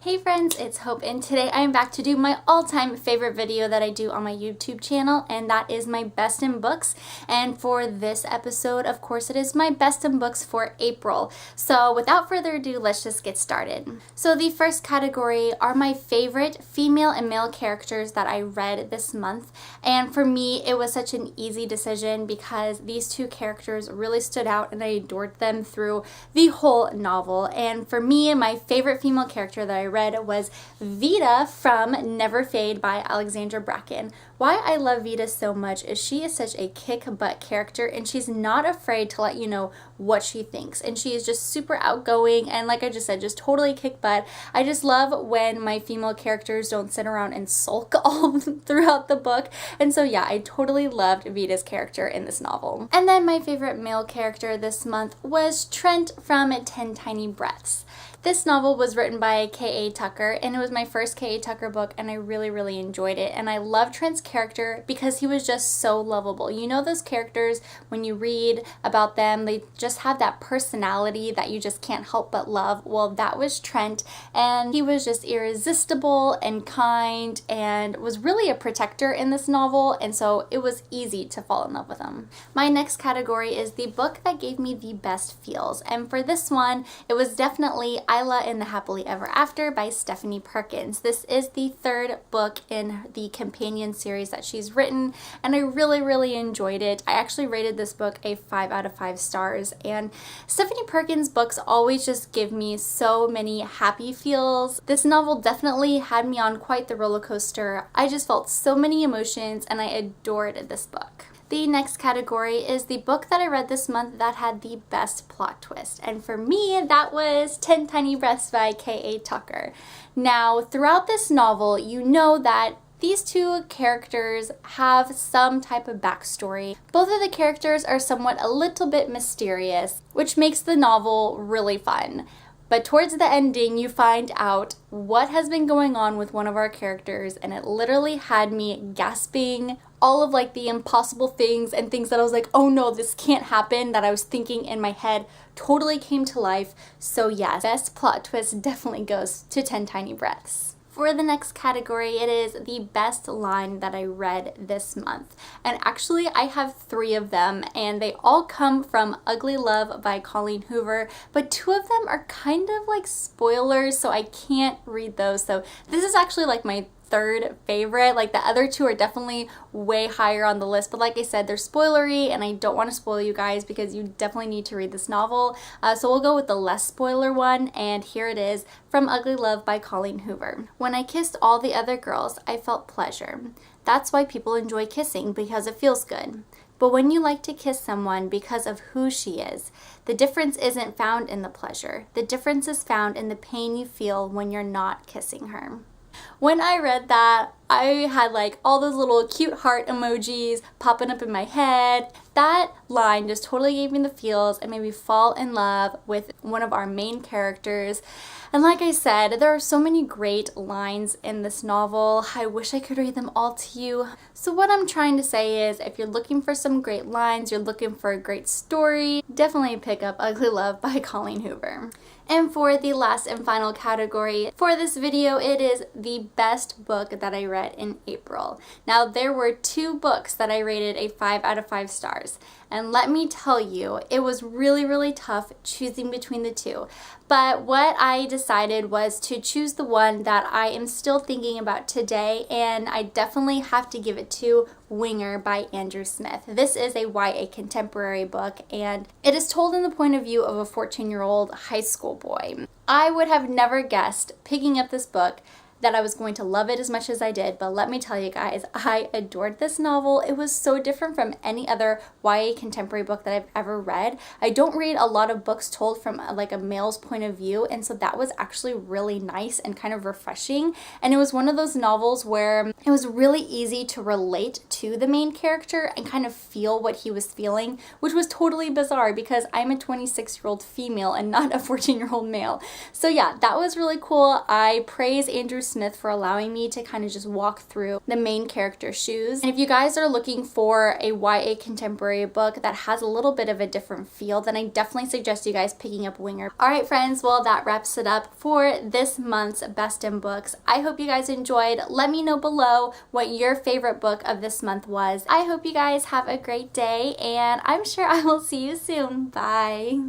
Hey friends, it's Hope, and today I am back to do my all-time favorite video that I do on my YouTube channel, and that is my best in books. And for this episode, of course, it is my best in books for April. So without further ado, let's just get started. So the first category are my favorite female and male characters that I read this month. And for me, it was such an easy decision because these two characters really stood out and I adored them through the whole novel. And for me, my favorite female character that I read was Vita from Never Fade by Alexandra Bracken. Why I love Vita so much is she is such a kick-butt character, and she's not afraid to let you know what she thinks, and she is just super outgoing and, like I just said, just totally kick-butt. I just love when my female characters don't sit around and sulk all throughout the book, and so yeah, I totally loved Vita's character in this novel. And then my favorite male character this month was Trent from 10 Tiny Breaths. This novel was written by K.A. Tucker, and it was my first K.A. Tucker book, and I really enjoyed it. And I love Trent's character because he was just so lovable. You know those characters, when you read about them, they just have that personality that you just can't help but love. Well, that was Trent, and he was just irresistible and kind and was really a protector in this novel, and so it was easy to fall in love with him. My next category is the book that gave me the best feels, and for this one, it was definitely Isla in the Happily Ever After by Stephanie Perkins. This is the third book in the companion series that she's written, and I really enjoyed it. I actually rated this book a 5 out of 5 stars, and Stephanie Perkins books always just give me so many happy feels. This novel definitely had me on quite the roller coaster. I just felt so many emotions, and I adored this book. The next category is the book that I read this month that had the best plot twist. And for me, that was 10 Tiny Breaths by K.A. Tucker. Now, throughout this novel, you know that these two characters have some type of backstory. Both of the characters are somewhat a little bit mysterious, which makes the novel really fun. But towards the ending, you find out what has been going on with one of our characters, and it literally had me gasping. All of like the impossible things and things that I was like, oh no, this can't happen, that I was thinking in my head totally came to life. So yes, best plot twist definitely goes to 10 Tiny Breaths. For the next category, it is the best line that I read this month. And actually, I have 3 of them, and they all come from Ugly Love by Colleen Hoover, but 2 of them are kind of like spoilers, so I can't read those. So this is actually like my third favorite. Like the other 2 are definitely way higher on the list, but like I said, they're spoilery and I don't want to spoil you guys because you definitely need to read this novel. So we'll go with the less spoiler one, and here it is from Ugly Love by Colleen Hoover. When I kissed all the other girls, I felt pleasure. That's why people enjoy kissing, because it feels good. But when you like to kiss someone because of who she is, the difference isn't found in the pleasure. The difference is found in the pain you feel when you're not kissing her. When I read that, I had like all those little cute heart emojis popping up in my head. That line just totally gave me the feels and made me fall in love with one of our main characters. And like I said, there are so many great lines in this novel. I wish I could read them all to you. So what I'm trying to say is, if you're looking for some great lines, you're looking for a great story, definitely pick up Ugly Love by Colleen Hoover. And for the last and final category for this video, it is the best book that I read in April. Now, there were 2 books that I rated a 5 out of 5 stars. And let me tell you, it was really tough choosing between the 2. But what I decided was to choose the one that I am still thinking about today, and I definitely have to give it to Winger by Andrew Smith. This is a YA contemporary book, and it is told in the point of view of a 14-year-old high school boy. I would have never guessed, picking up this book, that I was going to love it as much as I did, but let me tell you guys, I adored this novel. It was so different from any other YA contemporary book that I've ever read. I don't read a lot of books told from like a male's point of view, and so that was actually really nice and kind of refreshing. And it was one of those novels where it was really easy to relate to the main character and kind of feel what he was feeling, which was totally bizarre because I'm a 26-year-old female and not a 14-year-old male. So yeah, that was really cool. I praise Andrew Smith for allowing me to kind of just walk through the main character's shoes. And if you guys are looking for a YA contemporary book that has a little bit of a different feel, then I definitely suggest you guys picking up Winger. Alright friends, well that wraps it up for this month's Best in Books. I hope you guys enjoyed. Let me know below what your favorite book of this month was. I hope you guys have a great day, and I'm sure I will see you soon. Bye!